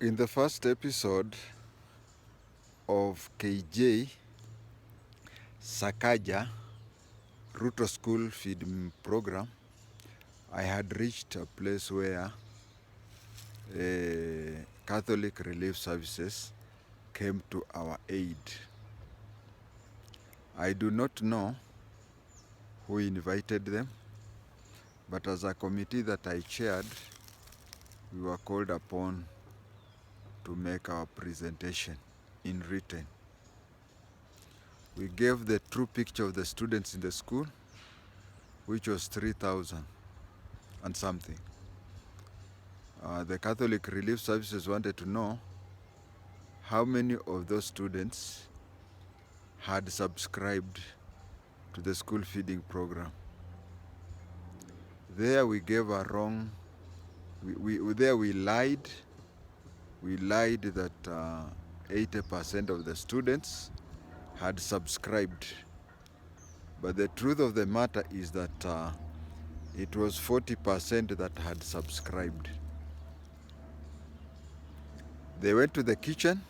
In the first episode of KJ-SAKAJA-RUTO school feeding program, I had reached a place where Catholic Relief Services came to our aid. I do not know who invited them, but as a committee that I chaired, we were called upon to make our presentation in written. We gave the true picture of the students in the school, which was 3,000 and something. The Catholic Relief Services wanted to know how many of those students had subscribed to the school feeding program. There we gave a wrong, we lied. We lied that 80% of the students had subscribed. But the truth of the matter is that it was 40% that had subscribed. They went to the kitchen,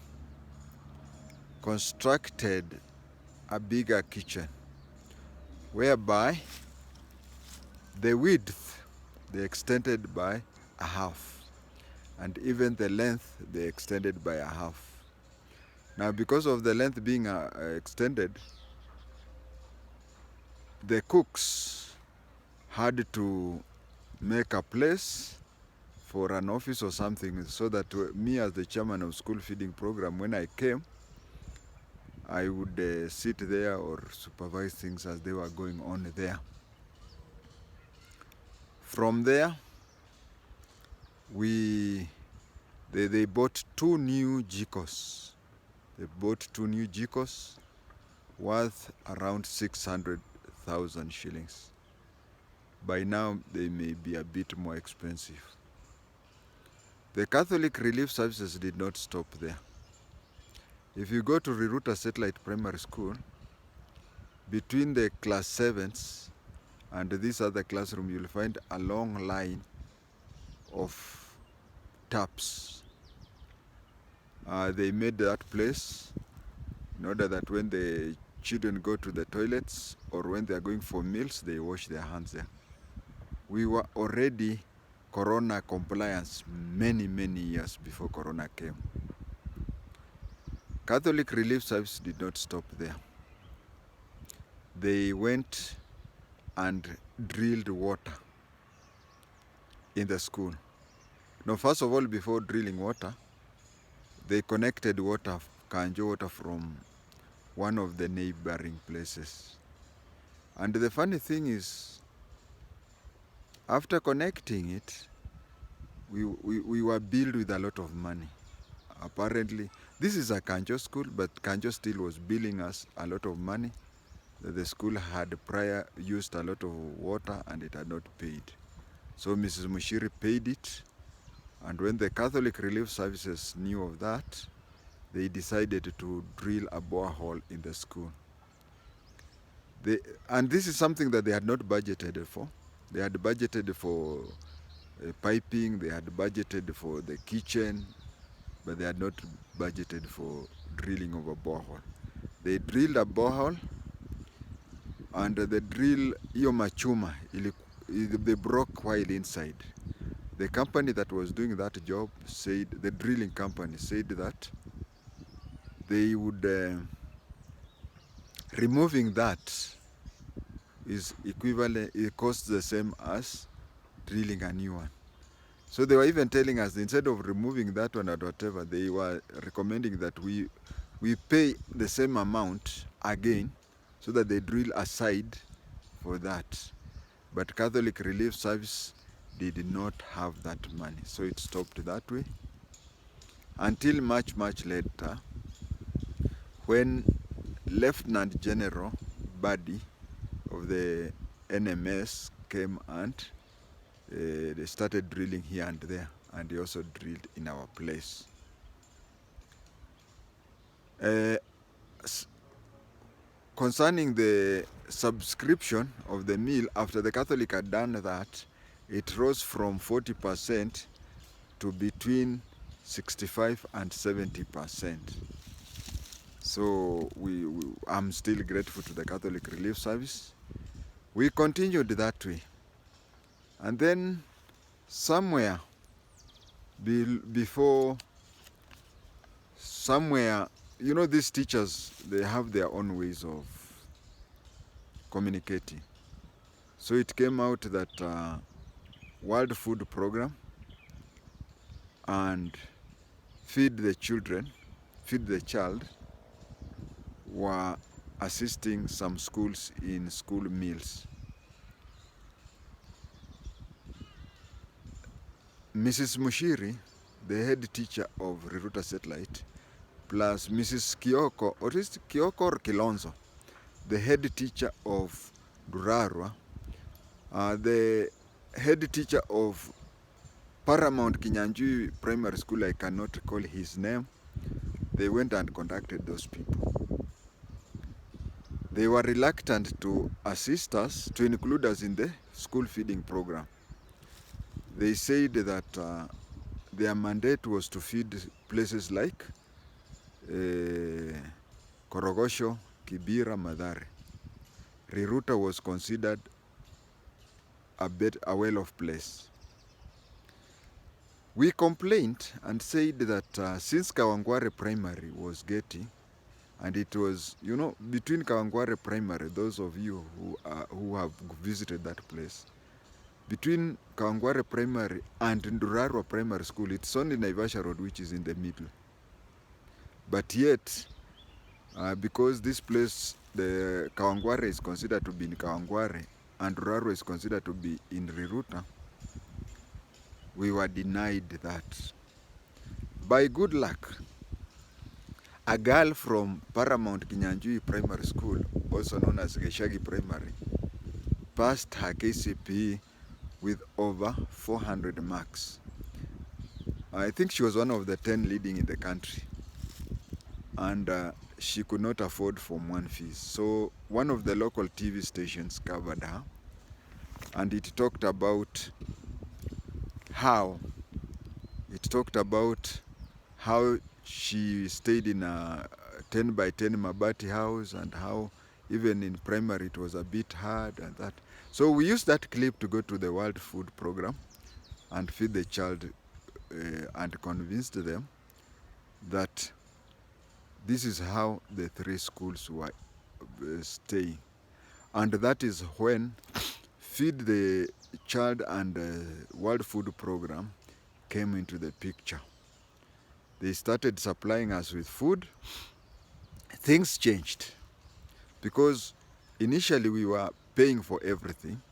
constructed a bigger kitchen, whereby the width they extended by a half, and even the length they extended by a half. Now, because of the length being extended, the cooks had to make a place for an office or something, so that me as the chairman of school feeding program, when I came, I would sit there or supervise things as they were going on there. From there, they bought two new jikos. They bought two new jikos worth around 600,000 shillings. By now, they may be a bit more expensive. The Catholic Relief Services did not stop there. If you go to Riruta Satellite Primary School, between the class 7s and this other classroom, you'll find a long line of taps. They made that place in order that when the children go to the toilets or when they are going for meals, they wash their hands there. We were already Corona compliance many years before Corona came. Catholic Relief Service did not stop there. They went and drilled water in the school. Now, first of all, before drilling water, they connected water, Kanjo water, from one of the neighboring places. And the funny thing is, after connecting it, we were billed with a lot of money. Apparently, this is a Kanjo school, but Kanjo still was billing us a lot of money. The school had prior used a lot of water and it had not paid. So Mrs. Mushiri paid it, and when the Catholic Relief Services knew of that, they decided to drill a borehole in the school. And this is something that they had not budgeted for. They had budgeted for piping, they had budgeted for the kitchen, but they had not budgeted for drilling of a borehole. They drilled a borehole, and the drill, iyo machuma, they broke while inside. The company that was doing that job said, the drilling company said that they would, removing that is equivalent, it costs the same as drilling a new one. So they were even telling us, instead of removing that one or whatever, they were recommending that we pay the same amount again, so that they drill a side for that. But Catholic Relief Service did not have that money, so it stopped that way. Until much later, when Lieutenant General Buddy of the NMS came and they started drilling here and there, and they also drilled in our place. Concerning the subscription of the meal, after the Catholic had done that, it rose from 40% to between 65 and 70%. So I'm still grateful to the Catholic Relief Service. We continued that way. And then somewhere before, you know, these teachers, they have their own ways of communicating. So it came out that World Food Program and Feed the Child were assisting some schools in school meals. Mrs. Mushiri, the head teacher of Riruta Satellite, plus Mrs. Kioko, or is it Kioko or Kilonzo, the head teacher of Durarwa, the head teacher of Paramount Kinyanjui Primary School, I cannot recall his name, they went and contacted those people. They were reluctant to assist us, to include us in the school feeding program. They said that their mandate was to feed places like Korogosho, Kibira, Madare. Riruta was considered a well-off place. We complained and said that since Kawangware Primary was getting, and it was, you know, between Kawangware Primary, those of you who have visited that place, between Kawangware Primary and Ndurarwa Primary School, it's only Naivasha Road which is in the middle. But yet, because this place, the Kawangware is considered to be in Kawangware and Ndurarwa is considered to be in Riruta, we were denied that. By good luck, a girl from Paramount Kinyanjui Primary School, also known as Geshagi Primary, passed her KCPE with over 400 marks. I think she was one of the 10 leading in the country. And she could not afford Form 1 fees. So one of the local TV stations covered her, and it talked about how she stayed in a 10 by 10 Mabati house, and how even in primary it was a bit hard and that. So we used that clip to go to the World Food Program and Feed the Child and convinced them that this is how the 3 schools were staying. And that is when Feed the Child and World Food Program came into the picture. They started supplying us with food. Things changed because initially we were paying for everything,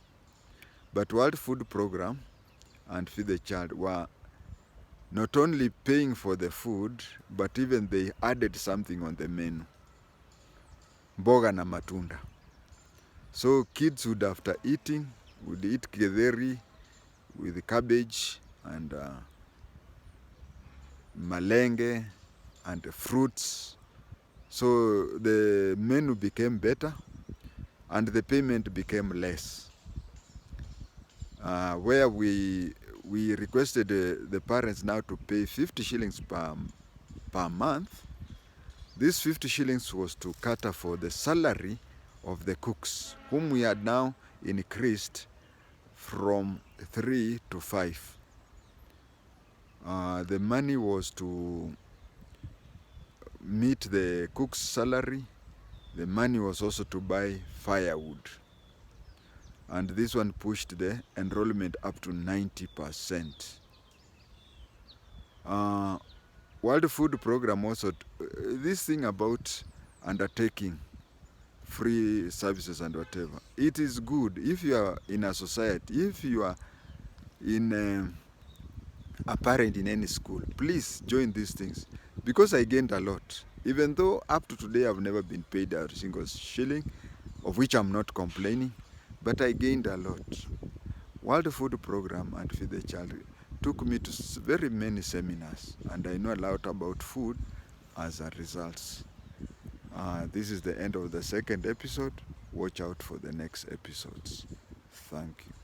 but World Food Program and Feed the Child were not only paying for the food, but even they added something on the menu, mboga na matunda. So kids would, after eating, would eat githeri with cabbage and malenge and fruits. So the menu became better and the payment became less. Where we requested the parents now to pay 50 shillings per month. This 50 shillings was to cater for the salary of the cooks, whom we had now increased from 3 to 5. The money was to meet the cook's salary. The money was also to buy firewood. And this one pushed the enrollment up to 90%. World Food Program also, this thing about undertaking free services and whatever, it is good if you are in a society, if you are in a parent in any school, please join these things, because I gained a lot. Even though up to today I've never been paid a single shilling, of which I'm not complaining, but I gained a lot. World Food Program and Feed the Child took me to very many seminars, and I know a lot about food as a result. This is the end of the second episode. Watch out for the next episodes. Thank you.